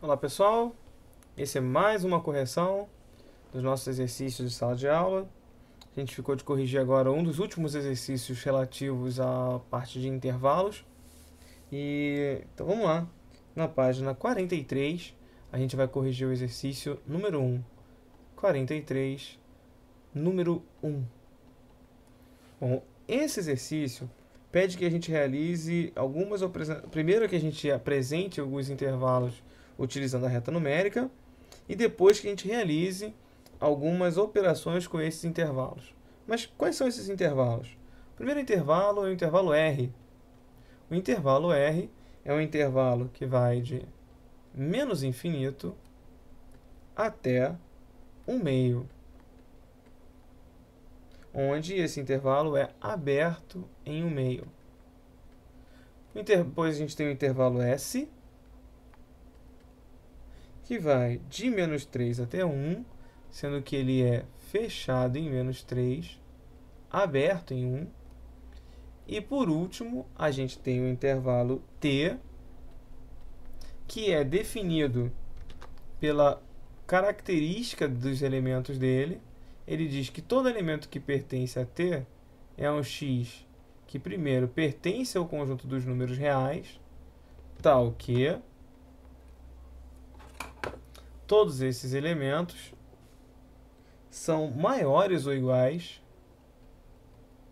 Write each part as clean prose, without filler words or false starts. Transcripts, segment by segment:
Olá pessoal, esse é mais uma correção dos nossos exercícios de sala de aula. A gente ficou de corrigir agora um dos últimos exercícios relativos à parte de intervalos. Então vamos lá, na página 43 a gente vai corrigir o exercício número 1. 43, número 1. Bom, esse exercício pede que a gente realize primeiro que a gente apresente alguns intervalos utilizando a reta numérica e depois que a gente realize algumas operações com esses intervalos. Mas quais são esses intervalos? O primeiro intervalo é o intervalo R. O intervalo R é um intervalo que vai de menos infinito até 1/2, onde esse intervalo é aberto em 1/2. Depois a gente tem o intervalo S, que vai de menos 3 até 1, sendo que ele é fechado em menos 3, aberto em 1. E por último, a gente tem o intervalo T, que é definido pela característica dos elementos dele. Ele diz que todo elemento que pertence a T é um x que primeiro pertence ao conjunto dos números reais, tal que todos esses elementos são maiores ou iguais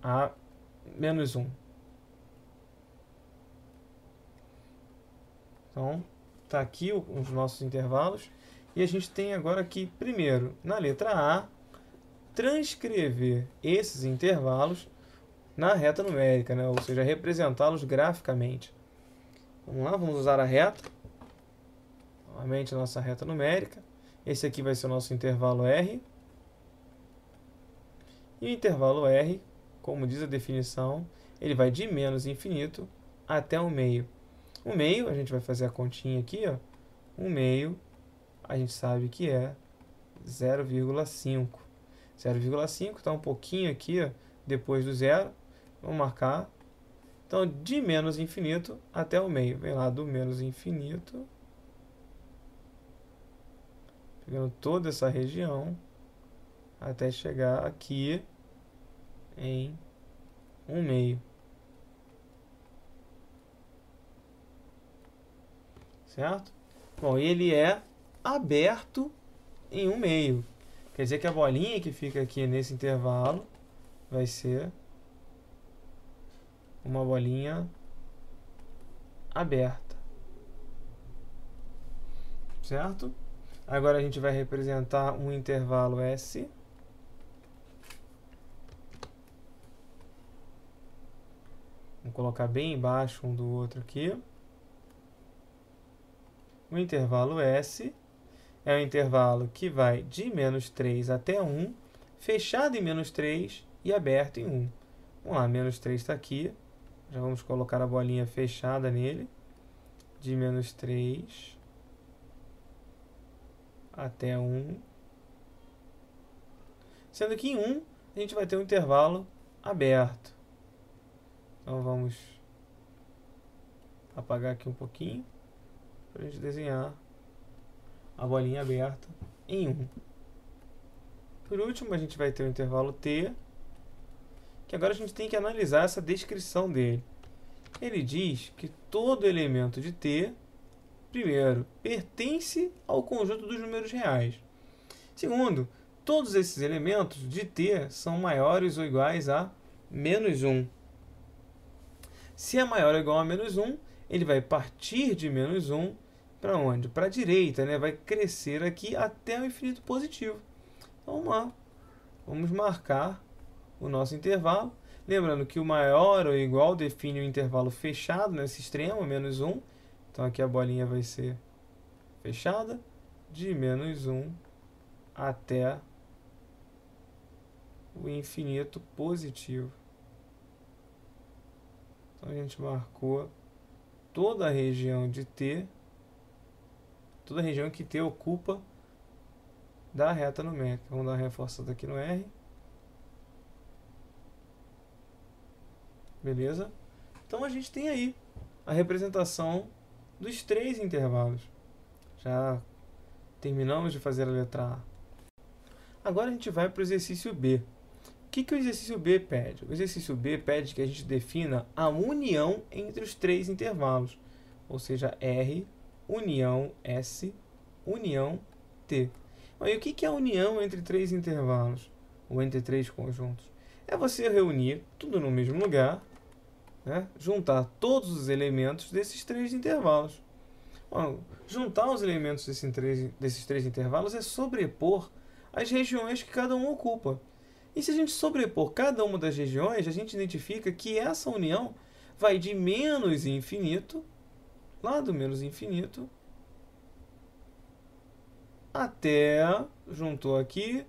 a menos 1. Então, está aqui os nossos intervalos. E a gente tem agora aqui, primeiro, na letra A, transcrever esses intervalos na reta numérica, né? Ou seja, representá-los graficamente. Vamos lá, vamos usar a reta. Novamente, a nossa reta numérica. Esse aqui vai ser o nosso intervalo R. E o intervalo R, como diz a definição, ele vai de menos infinito até 1/2. 1/2, a gente vai fazer a continha aqui, ó. 1/2, a gente sabe que é 0,5. 0,5 está um pouquinho aqui, ó, depois do zero. Vamos marcar. Então, de menos infinito até 1/2. Vem lá do menos infinito, pegando toda essa região, até chegar aqui em 1/2. Certo? Bom, ele é aberto em 1/2. Quer dizer que a bolinha que fica aqui nesse intervalo vai ser uma bolinha aberta. Certo? Agora a gente vai representar um intervalo S. Vamos colocar bem embaixo um do outro aqui. O intervalo S é um intervalo que vai de menos 3 até 1, fechado em menos 3 e aberto em 1. Vamos lá, menos 3 está aqui. Já vamos colocar a bolinha fechada nele. De menos 3 até 1. Sendo que em 1 a gente vai ter um intervalo aberto. Então vamos apagar aqui um pouquinho para a gente desenhar a bolinha aberta em 1. Por último, a gente vai ter o intervalo T, que agora a gente tem que analisar essa descrição dele. Ele diz que todo elemento de T, primeiro, pertence ao conjunto dos números reais. Segundo, todos esses elementos de T são maiores ou iguais a menos 1. Se é maior ou igual a menos 1, ele vai partir de menos 1 para onde? Para a direita, né? Vai crescer aqui até o infinito positivo. Então, vamos lá. Vamos marcar o nosso intervalo. Lembrando que o maior ou igual define o intervalo fechado nesse extremo, menos 1. Então, aqui a bolinha vai ser fechada de menos 1 até o infinito positivo. Então, a gente marcou toda a região de T, toda a região que T ocupa da reta numérica. Vamos dar uma reforçada aqui no R. Beleza? Então a gente tem aí a representação dos três intervalos. Já terminamos de fazer a letra A. Agora a gente vai para o exercício B. O que o exercício B pede? O exercício B pede que a gente defina a união entre os três intervalos, ou seja, R, união S, união T. Mas o que é a união entre três intervalos, ou entre três conjuntos? É você reunir tudo no mesmo lugar, né? Juntar todos os elementos desses três intervalos. Bom, juntar os elementos desses três intervalos é sobrepor as regiões que cada um ocupa. E se a gente sobrepor cada uma das regiões, a gente identifica que essa união vai de menos infinito, lá do menos infinito, até, juntou aqui,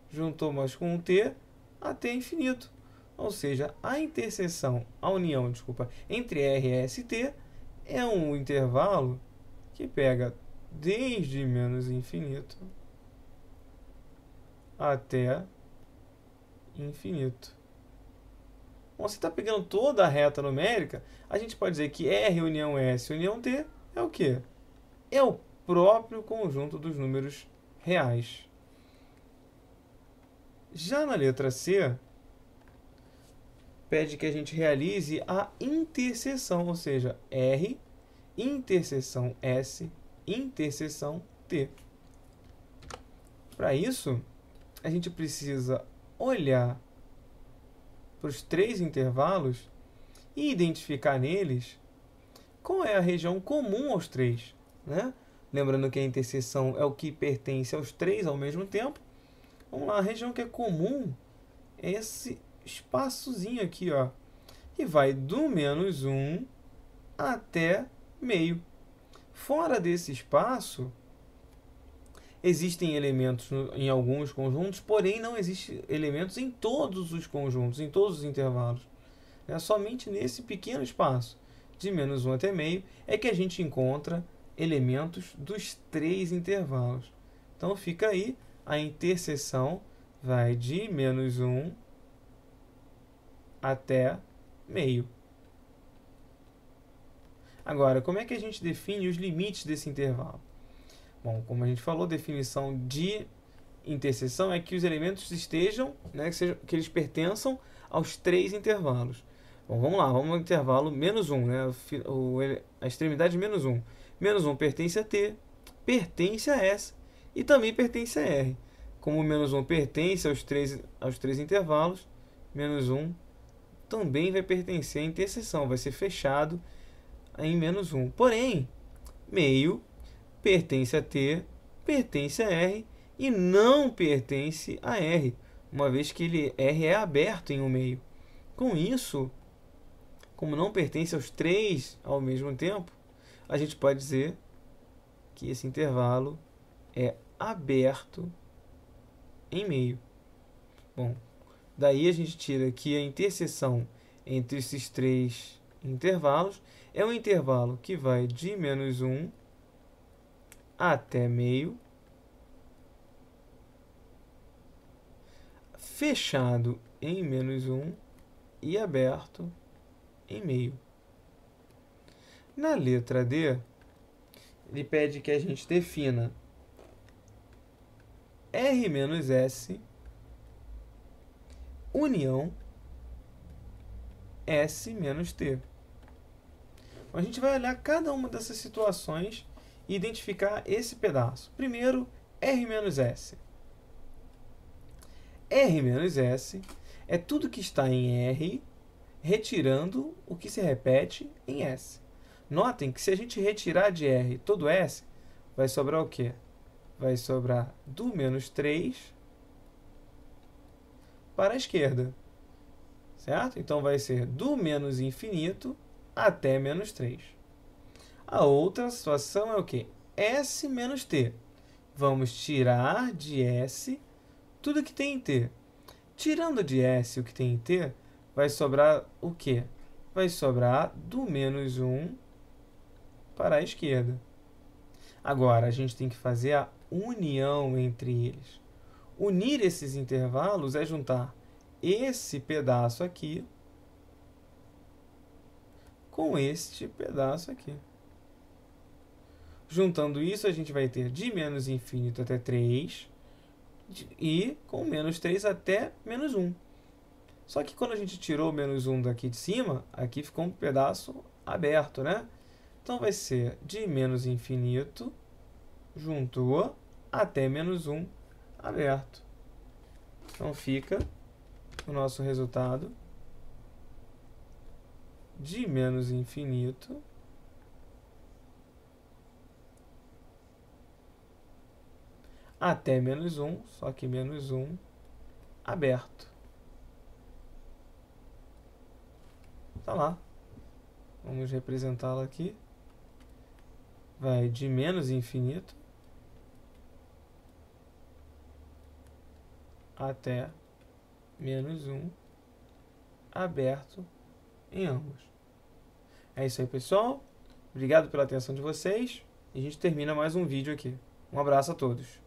juntou mais com um t, até infinito. Ou seja, a união, entre R e ST é um intervalo que pega desde menos infinito até infinito. Bom, você está pegando toda a reta numérica, a gente pode dizer que R união S união T é o quê? É o próprio conjunto dos números reais. Já na letra C, pede que a gente realize a interseção, ou seja, R, interseção S, interseção T. Para isso, a gente precisa olhar para os três intervalos e identificar neles qual é a região comum aos três, né? Lembrando que a interseção é o que pertence aos três ao mesmo tempo. Vamos lá, a região que é comum é esse espaçozinho aqui, ó, que vai do menos 1 até meio. Fora desse espaço, existem elementos em alguns conjuntos, porém não existem elementos em todos os conjuntos, em todos os intervalos. É somente nesse pequeno espaço, de menos 1 até meio, é que a gente encontra elementos dos três intervalos. Então fica aí, a interseção vai de menos 1 até meio. Agora, como é que a gente define os limites desse intervalo? Bom, como a gente falou, definição de interseção é que os elementos estejam, né, que eles pertençam aos três intervalos. Bom, vamos lá, vamos ao intervalo menos 1, né, a extremidade menos 1. Menos 1 pertence a T, pertence a S e também pertence a R. Como o menos 1 pertence aos três intervalos, menos 1 também vai pertencer à interseção, vai ser fechado em menos 1. Porém, meio pertence a T, pertence a R e não pertence a R, uma vez que R é aberto em um meio. Com isso, como não pertence aos três ao mesmo tempo, a gente pode dizer que esse intervalo é aberto em meio. Bom, daí a gente tira que a interseção entre esses três intervalos é um intervalo que vai de menos 1 até meio, fechado em menos 1 e aberto em meio. Na letra D, ele pede que a gente defina R menos S união S menos T. A gente vai olhar cada uma dessas situações e identificar esse pedaço. Primeiro, R menos S. R menos S é tudo que está em R, retirando o que se repete em S. Notem que se a gente retirar de R todo S, vai sobrar o quê? Vai sobrar do menos 3 para a esquerda. Certo? Então vai ser do menos infinito até menos 3. A outra situação é o quê? S menos T. Vamos tirar de S tudo que tem em T. Tirando de S o que tem em T, vai sobrar o quê? Vai sobrar do menos 1 para a esquerda. Agora, a gente tem que fazer a união entre eles. Unir esses intervalos é juntar esse pedaço aqui com este pedaço aqui. Juntando isso, a gente vai ter de menos infinito até 3 e com menos 3 até menos 1. Só que quando a gente tirou o menos 1 daqui de cima, aqui ficou um pedaço aberto, né? Então vai ser de menos infinito, juntou, até menos 1 aberto. Então fica o nosso resultado de menos infinito até menos 1, só que menos 1 aberto. Tá lá. Vamos representá-la aqui. Vai de menos infinito até menos 1 aberto em ambos. É isso aí, pessoal. Obrigado pela atenção de vocês. E a gente termina mais um vídeo aqui. Um abraço a todos.